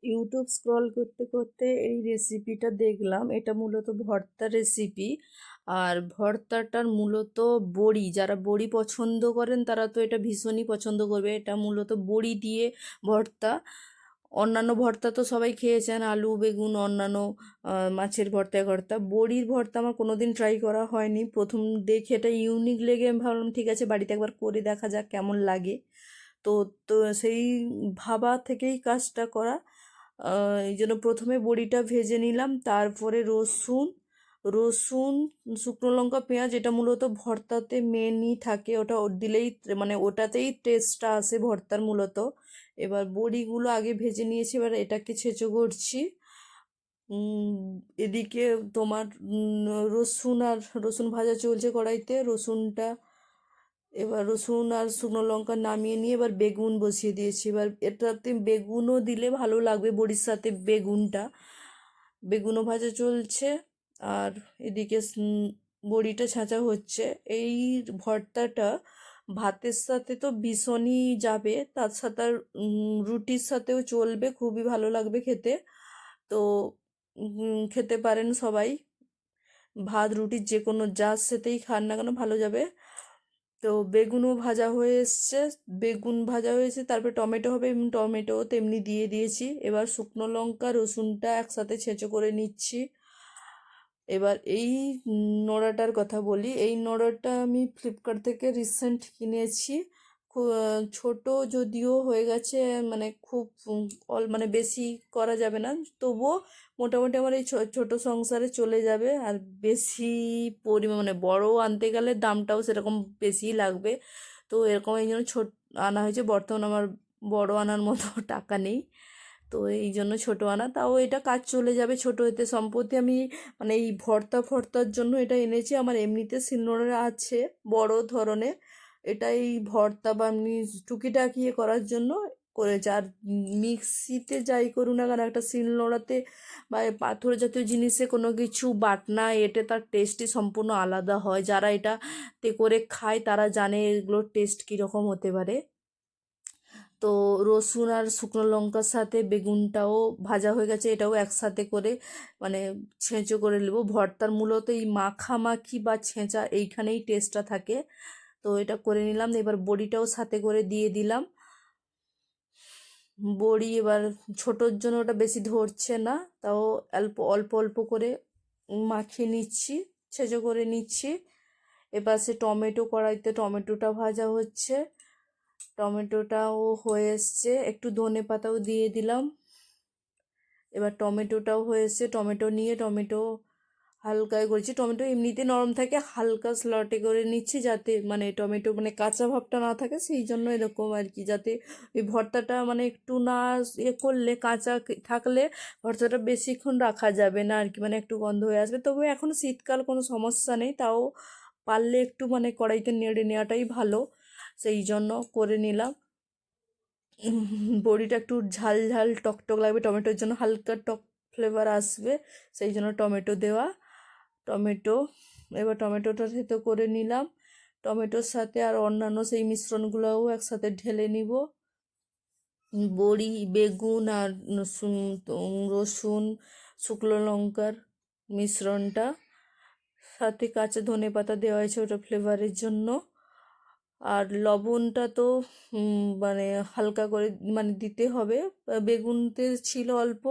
YouTube scroll করতে করতে এই রেসিপিটা দেখলাম। এটা মূলত ভর্তার রেসিপি। আর ভর্তাটার মূলত বড়ি, যারা বড়ি পছন্দ করেন তারা তো এটা ভীষণই পছন্দ করবে। এটা মূলত বড়ি দিয়ে ভর্তা। অন্যান্য ভর্তা তো সবাই খেয়েছেন, আলু বেগুন অন্যান্য মাছের ভর্তা বড়ির ভর্তা আমার কোনোদিন ট্রাই করা হয়নি। প্রথম দেখে এটা ইউনিক লেগে আমি ভাবলাম ঠিক আছে বাড়িতে একবার করে দেখা যাক কেমন লাগে। তো তো সেই ভাবা থেকেই কাজটা করা। এই জন্য প্রথমে বড়িটা ভেজে নিলাম, তারপরে রসুন রসুন শুকনো লঙ্কা পেঁয়াজ, এটা মূলত ভর্তাতে মেনই থাকে, ওটা দিলেই মানে ওটাতেই টেস্টটা আসে ভর্তার মূলত। এবার বড়িগুলো আগে ভেজে নিয়েছি, এবার এটাকে ছেঁচো করছি। উম, এদিকে তোমার রসুন ভাজা চলছে কড়াইতে। এবার রসুন আর শুকনো লঙ্কা নামিয়ে নিয়ে এবার বেগুন বসিয়ে দিয়েছি। এবার এটাতে বেগুনও দিলে ভালো লাগবে, বড়ির সাথে বেগুনও ভাজা চলছে। আর এদিকে বড়িটা ছাঁচা হচ্ছে। এই ভর্তাটা ভাতের সাথে তো ভীষণই যাবে, তার সাথে আর রুটির সাথেও চলবে, খুবই ভালো লাগবে খেতে। তো খেতে পারেন সবাই, ভাত রুটির যে কোনো যার সাথেই খান না কেন ভালো যাবে। তো বেগুনও ভাজা হয়ে এসছে, বেগুন ভাজা হয়েছে, তারপরে টমেটো হবে, টমেটো তেমনি দিয়ে দিয়েছি। এবার শুকনো লঙ্কা রসুনটা একসাথে ছেঁচো করে নিচ্ছি। এবার এই নোড়াটার কথা বলি। এই নোড়াটা আমি ফ্লিপকার্ট থেকে রিসেন্ট কিনেছি। ছোট যদিও হয়ে গেছে, মানে খুব মানে বেশি করা যাবে না, তবুও মোটামুটি আমার এই ছোট সংসারে চলে যাবে। আর বেশি পরিমাণ মানে বড় আনতে গেলে দামটাও সেরকম বেশি লাগবে। তো এরকম এই জন্য আনা হয়েছে। বর্তমান আমার বড় আনার মতো টাকা নেই, তো এই জন্য ছোট আনা। তাও এটা কাজ চলে যাবে ছোট হতে। সম্প্রতি আমি মানে এই ভর্তার জন্য এটা এনেছি। আমার এমনিতে শিলনোড়া আছে বড় ধরনের, এটা এই ভর্তা বা এমনি টুকিটাকি করার জন্য করেছে। আর মিক্সিতে যাই করুন না কেন, একটা শিলনোড়াতে বা পাথর জাতীয় জিনিসে কোনো কিছু বাটনা এতে তার টেস্টই সম্পূর্ণ আলাদা হয়। যারা এটাতে করে খায় তারা জানে এগুলোর টেস্ট কীরকম হতে পারে। তো রসুন আর শুকনো লঙ্কার সাথে বেগুনটাও ভাজা হয়ে গেছে, এটাও একসাথে করে মানে ছেঁচো করে নেব। ভর্তার মূলত এই মাখামাখি বা ছেঁচা এইখানেই টেস্টটা থাকে। তো এটা করে নিলাম। এবার বড়িটাও সাথে করে দিয়ে দিলাম। বড়ি এবার ছোটোর জন্য ওটা বেশি ধরছে না, তাও অল্প অল্প অল্প করে মাখিয়ে নিচ্ছি, ছেঁচো করে নিচ্ছি। এবার সে টমেটো, কড়াইতে টমেটোটা ভাজা হচ্ছে, টমেটোটাও হয়ে এসছে, একটু ধনে পাতাও দিয়ে দিলাম। এবার টমেটোটাও হয়ে এসছে, টমেটো হালকা করেছি। টমেটো এমনিতে নরম থাকে, হালকা স্লটে করে নিচ্ছি যাতে মানে টমেটো মানে কাঁচা ভাবটা না থাকে, সেই জন্য এরকম আর কি, যাতে ওই ভর্তাটা মানে একটু না করলে কাঁচা থাকলে ভর্তাটা বেশিক্ষণ রাখা যাবে না আর কি, মানে একটু গন্ধ হয়ে আসবে। তবে এখন শীতকাল, কোনো সমস্যা নেই, তাও পারলে একটু মানে কড়াইতে নেড়ে নেওয়াটাই ভালো, সেই জন্য করে নিলাম। বড়িটা একটু ঝাল ঝাল টক লাগবে, টমেটোর জন্য হালকা টক ফ্লেভার আসবে, সেই জন্য টমেটো দেওয়া। টমেটো এবার টমেটোটা থেতো করে নিলাম। টমেটোর সাথে আর অন্যান্য সেই মিশ্রণগুলোও একসাথে ঢেলে নিব। বড়ি, বেগুন আর রসুন শুকনো লঙ্কার মিশ্রণটা, সাথে কাঁচা ধনে পাতা দেওয়া হয়েছে ওটা ফ্লেভারের জন্য। আর লবণটা তো মানে হালকা করে মানে দিতে হবে। বেগুনতে ছিল অল্প,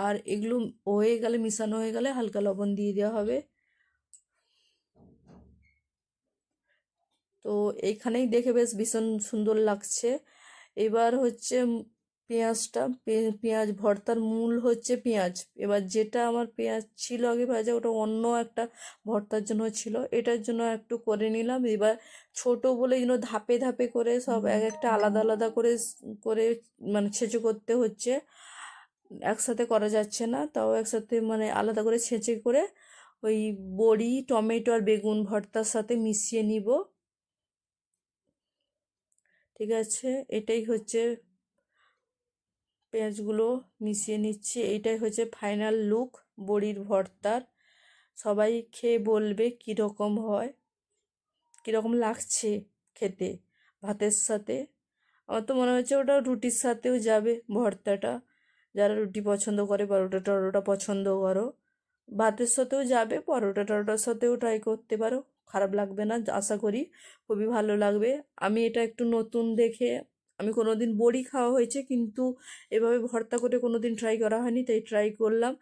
আর এগুলো হয়ে গেলে, মিশানো হয়ে গেলে হালকা লবণ দিয়ে দেওয়া হবে। তো এইখানেই দেখে বেশ ভীষণ সুন্দর লাগছে। এবার হচ্ছে পেঁয়াজটা, পেঁয়াজ ভর্তার মূল হচ্ছে পেঁয়াজ। এবার যেটা আমার পেঁয়াজ ছিল আগে ভাজা, ওটা অন্য একটা ভর্তার জন্য ছিল, এটার জন্য একটু করে নিলাম। এবার ছোট বলে যেন ধাপে ধাপে করে সব এক একটা আলাদা আলাদা করে করে মানে ছেঁচো করতে হচ্ছে, একসাথে করা যাচ্ছে না, তাও একসাথে মানে আলাদা করে ছেঁচে করে ওই বড়ি টমেটো আর বেগুন ভর্তার সাথে মিশিয়ে নিব। ঠিক আছে, এটাই হচ্ছে, পেঁয়াজগুলো মিশিয়ে নিচ্ছি, এইটাই হচ্ছে ফাইনাল লুক বড়ির ভর্তার। সবাই খেয়ে বলবে কীরকম হয়, কীরকম লাগছে খেতে ভাতের সাথে। আমার তো মনে হচ্ছে ওটা রুটির সাথেও যাবে ভর্তাটা। যারা রুটি পছন্দ করে, পরোটা টরোটা পছন্দ করো, ভাতের সাথেও যাবে, পরোটা টরোটার সাথেও ট্রাই করতে পারো, খারাপ লাগবে না আশা করি, খুবই ভালো লাগবে। আমি এটা একটু নতুন দেখে, আমি কোনোদিন বড়ি খাওয়া হয়েছে কিন্তু এভাবে ভর্তা করে কোনোদিন ট্রাই করা হয়নি, তাই ট্রাই করলাম।